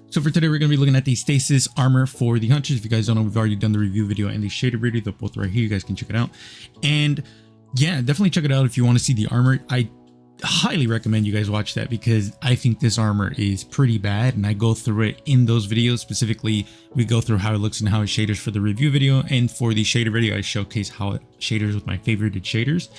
So for today, we're going to be looking at the Stasis armor for the Hunters. If you guys don't know, we've already done the review video and the shader video. They're both right here. You guys can check it out. And yeah, definitely check it out if you want to see the armor. I highly recommend you guys watch that because I think this armor is pretty bad, and I go through it in those videos. Specifically, we go through how it looks and how it shaders for the review video, and for the shader video I showcase how it shaders with my favorited shaders,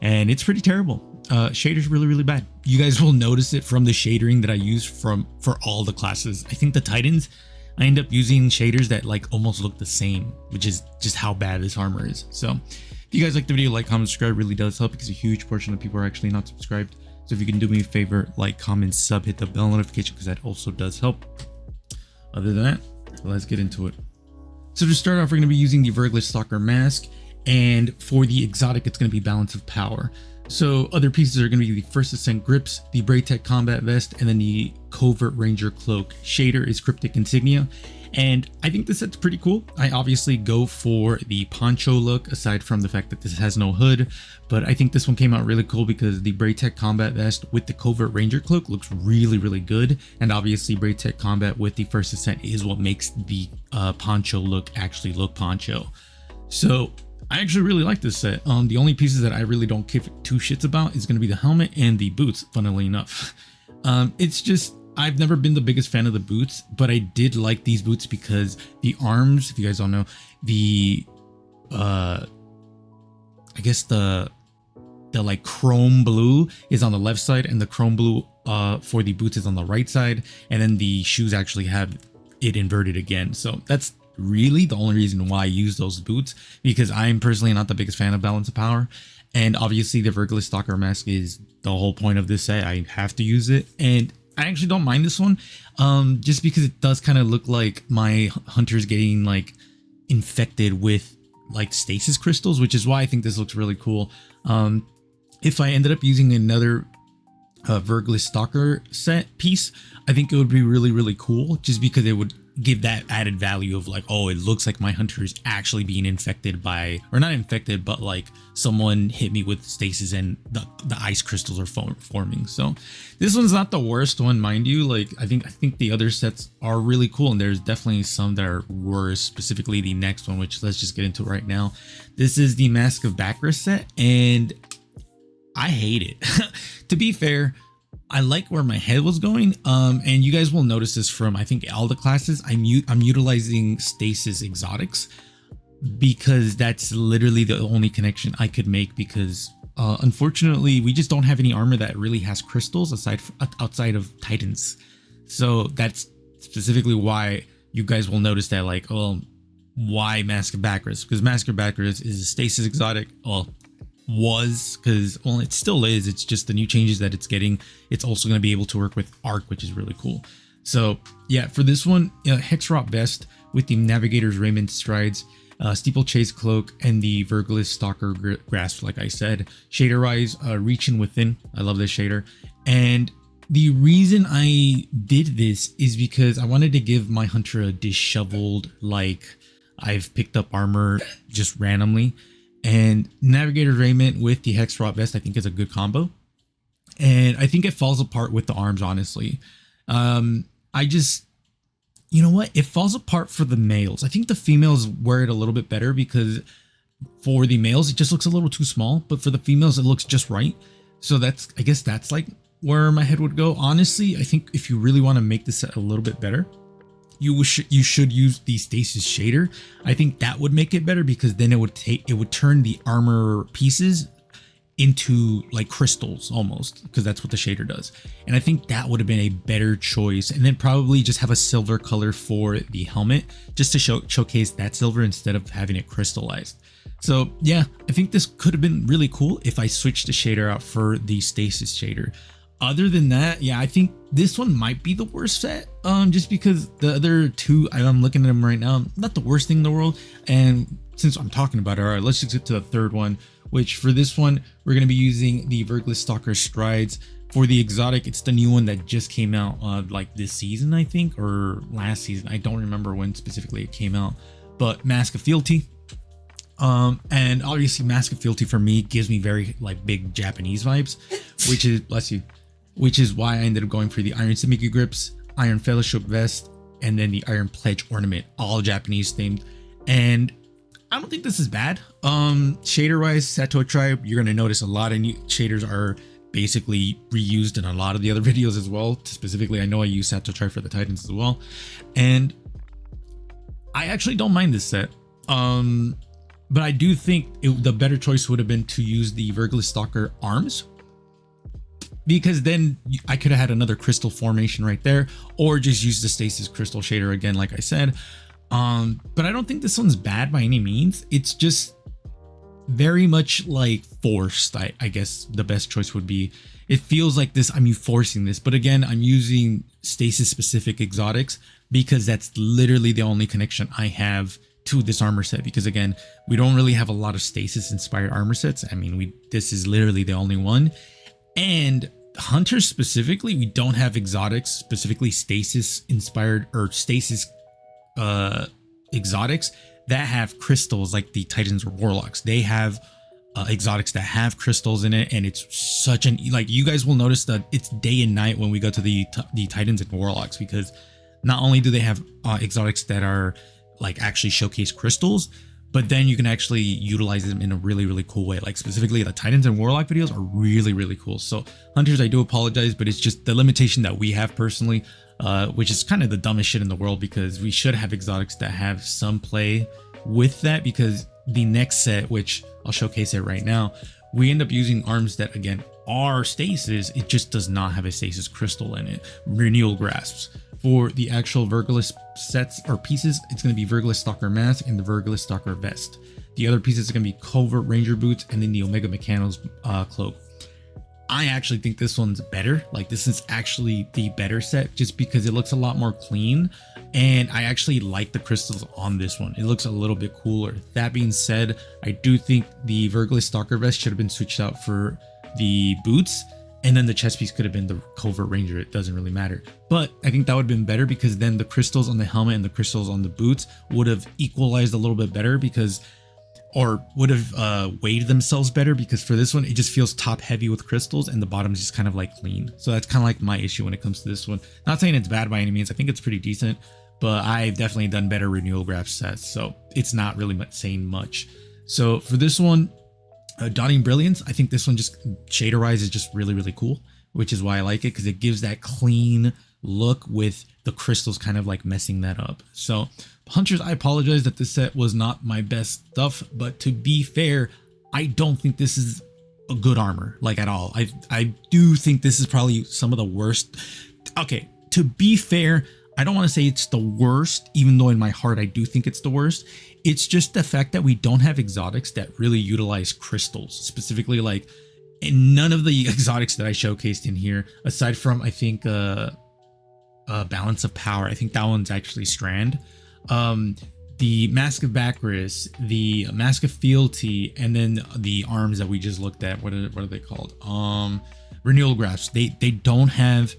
and it's pretty terrible. Shaders really bad. You guys will notice it from the shadering that I use for all the classes. I think the Titans, I end up using shaders that like almost look the same, which is just how bad this armor is. So if you guys like the video, like, comment, subscribe, really does help because a huge portion of people are actually not subscribed. So if you can do me a favor, like, comment, sub, hit the bell notification because that also does help. Other than that, let's get into it. So to start off, we're going to be using the Vergless Stalker mask, and for the exotic, it's going to be Balance of Power. So other pieces are going to be the First Ascent grips, the Braytech combat vest, and then the Covert Ranger cloak. Shader is Cryptic Insignia. And I think this set's pretty cool. I obviously go for the poncho look, aside from the fact that this has no hood, but I think this one came out really cool because the Braytech combat vest with the Covert Ranger cloak looks really good. And obviously Braytech combat with the First Ascent is what makes the poncho look actually look poncho. So I actually really like this set. The only pieces that I really don't give two shits about is going to be the helmet and the boots, funnily enough. It's just, I've never been the biggest fan of the boots, but I did like these boots because the arms, if you guys don't know, the I guess the like chrome blue is on the left side, and the chrome blue for the boots is on the right side, and then the shoes actually have it inverted again. So that's really the only reason why I use those boots, because I'm personally not the biggest fan of Balance of Power. And obviously the Vergless Stalker mask is the whole point of this set. I have to use it, and I actually don't mind this one, just because it does kind of look like my Hunter's getting like infected with like stasis crystals, which is why I think this looks really cool. If I ended up using another Vergless Stalker set piece, I think it would be really cool, just because it would give that added value of like, oh, it looks like my hunter is actually being infected by, or not infected, but like someone hit me with stasis and the ice crystals are forming. So this one's not the worst one, mind you. Like I think the other sets are really cool, and there's definitely some that are worse, specifically the next one, which let's just get into right now. This is the Mask of Bacchus set, and I hate it. To be fair, I like where my head was going, and you guys will notice this from, I think, all the classes. I'm utilizing Stasis exotics because that's literally the only connection I could make, because unfortunately we just don't have any armor that really has crystals outside of Titans. So that's specifically why you guys will notice that, like, well, why Mask of Bacchus? Because Mask of Bacchus is a Stasis exotic. Well, because, well, it still is. It's just the new changes that it's getting. It's also going to be able to work with Arc, which is really cool. So yeah, for this one, Hexrot vest with the Navigator's Raiment strides, Steeplechase cloak, and the Vergless Stalker grasp. Like I said, shader rise, Reaching Within. I love this shader. And the reason I did this is because I wanted to give my hunter a disheveled, like, I've picked up armor just randomly. And Navigator's Raiment with the Hexrot vest, I think, is a good combo. And I think it falls apart with the arms, honestly. I just, you know what? It falls apart for the males. I think the females wear it a little bit better, because for the males, it just looks a little too small. But for the females, it looks just right. So I guess that's like where my head would go. Honestly, I think if you really want to make this set a little bit better, you should use the Stasis shader. I think that would make it better, because then it would turn the armor pieces into like crystals almost, because that's what the shader does. And I think that would have been a better choice. And then probably just have a silver color for the helmet, just to showcase that silver instead of having it crystallized. So yeah, I think this could have been really cool if I switched the shader out for the Stasis shader. Other than that, yeah, I think this one might be the worst set, just because the other two, I'm looking at them right now, not the worst thing in the world. And since I'm talking about it, all right, let's just get to the third one, which for this one, we're going to be using the Vergless Stalker strides. For the exotic, it's the new one that just came out like this season, I think, or last season. I don't remember when specifically it came out, but Mask of Fealty. And obviously Mask of Fealty for me gives me very like big Japanese vibes, which is, bless you, which is why I ended up going for the Iron Samiki grips, Iron Fellowship vest, and then the Iron Pledge ornament, all Japanese themed. And I don't think this is bad. Shader wise, Sato Tribe, you're gonna notice a lot of new shaders are basically reused in a lot of the other videos as well. Specifically, I know I use Sato Tribe for the Titans as well, and I actually don't mind this set. But I do think the better choice would have been to use the Verglis Stalker arms, because then I could have had another crystal formation right there, or just use the Stasis crystal shader again, like I said. But I don't think this one's bad by any means. It's just very much like forced. I guess the best choice would be, it feels like this, I'm forcing this, but again, I'm using Stasis specific exotics because that's literally the only connection I have to this armor set, because again, we don't really have a lot of Stasis inspired armor sets. I mean, this is literally the only one. And Hunters specifically, we don't have exotics, specifically Stasis inspired or Stasis exotics that have crystals like the Titans or Warlocks. They have exotics that have crystals in it, and it's such an, like, you guys will notice that it's day and night when we go to the Titans and Warlocks, because not only do they have exotics that are like actually showcase crystals, but then you can actually utilize them in a really, really cool way. Like specifically the Titans and Warlock videos are really, really cool. So Hunters, I do apologize, but it's just the limitation that we have personally, which is kind of the dumbest shit in the world, because we should have exotics that have some play with that, because the next set, which I'll showcase it right now, we end up using arms that again are Stasis. It just does not have a Stasis crystal in it. Renewal Grasps. For the actual Verglis sets or pieces, it's going to be Verglis Stalker Mask and the Verglis Stalker Vest. The other pieces are going to be Covert Ranger Boots and then the Omega Mechanos Cloak. I actually think this one's better. Like, this is actually the better set just because it looks a lot more clean, and I actually like the crystals on this one. It looks a little bit cooler. That being said, I do think the Verglis Stalker Vest should have been switched out for the boots, and then the chest piece could have been the Covert Ranger. It doesn't really matter, but I think that would have been better, because then the crystals on the helmet and the crystals on the boots would have equalized a little bit better, because, or would have weighed themselves better, because for this one it just feels top heavy with crystals and the bottom is just kind of like clean. So that's kind of like my issue when it comes to this one. Not saying it's bad by any means. I think it's pretty decent, but I've definitely done better renewal graph sets, so it's not really saying much. So for this one, Dawning Brilliance, I think this one just shader wise is just really, really cool, which is why I like it, because it gives that clean look with the crystals kind of like messing that up. So Hunters, I apologize that this set was not my best stuff, but to be fair, I don't think this is a good armor, like, at all. I do think this is probably some of the worst. Okay, to be fair, I don't want to say it's the worst, even though in my heart I do think it's the worst. It's just the fact that we don't have exotics that really utilize crystals, specifically, like, and none of the exotics that I showcased in here, aside from, I think, Balance of Power. I think that one's actually Strand. The Mask of Baccharis, the Mask of Fealty, and then the arms that we just looked at. What are they called? Renewal Grasps. They don't have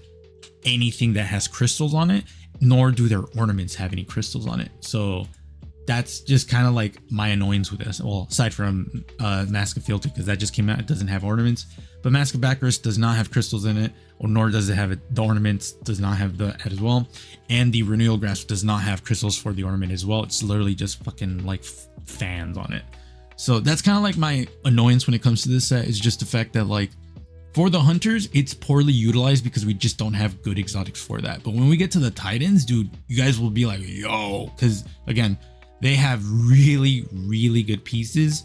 anything that has crystals on it, nor do their ornaments have any crystals on it. So that's just kind of like my annoyance with this. Well, aside from Mask of Fealty, because that just came out, it doesn't have ornaments. But Mask of Baccharis does not have crystals in it, or nor does it have it. The ornaments does not have that as well. And the Renewal Grasp does not have crystals for the ornament as well. It's literally just fucking like fans on it. So that's kind of like my annoyance when it comes to this set, is just the fact that, like, for the Hunters, it's poorly utilized because we just don't have good exotics for that. But when we get to the Titans, dude, you guys will be like, yo, because again, they have really, really good pieces.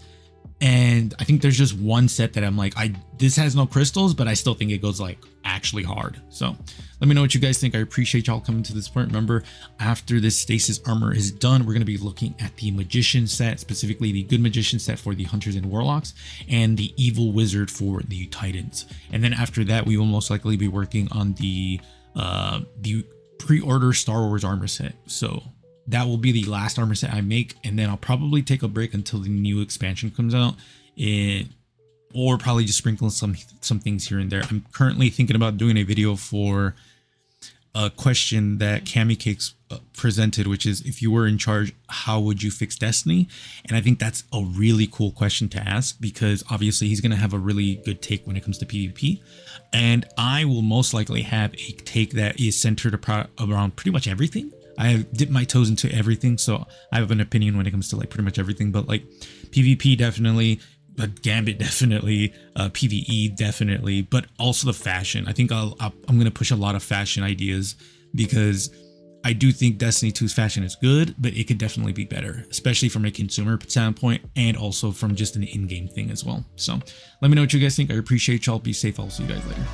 And I think there's just one set that I'm like, this has no crystals, but I still think it goes like actually hard. So let me know what you guys think. I appreciate y'all coming to this point. Remember, after this Stasis armor is done, we're going to be looking at the Magician set, specifically the Good Magician set for the Hunters and Warlocks, and the Evil Wizard for the Titans. And then after that, we will most likely be working on the pre-order Star Wars armor set. So that will be the last armor set I make, and then I'll probably take a break until the new expansion comes out, or probably just sprinkle some things here and there. I'm currently thinking about doing a video for a question that Cammy Cakes presented, which is, if you were in charge, how would you fix Destiny? And I think that's a really cool question to ask, because obviously he's going to have a really good take when it comes to PvP, and I will most likely have a take that is centered around pretty much everything. I have dipped my toes into everything, so I have an opinion when it comes to like pretty much everything. But like PvP definitely, Gambit definitely, PvE definitely, but also the fashion. I think I'm gonna push a lot of fashion ideas because I do think Destiny 2's fashion is good, but it could definitely be better, especially from a consumer standpoint and also from just an in-game thing as well. So let me know what you guys think. I appreciate y'all. Be safe. I'll see you guys later.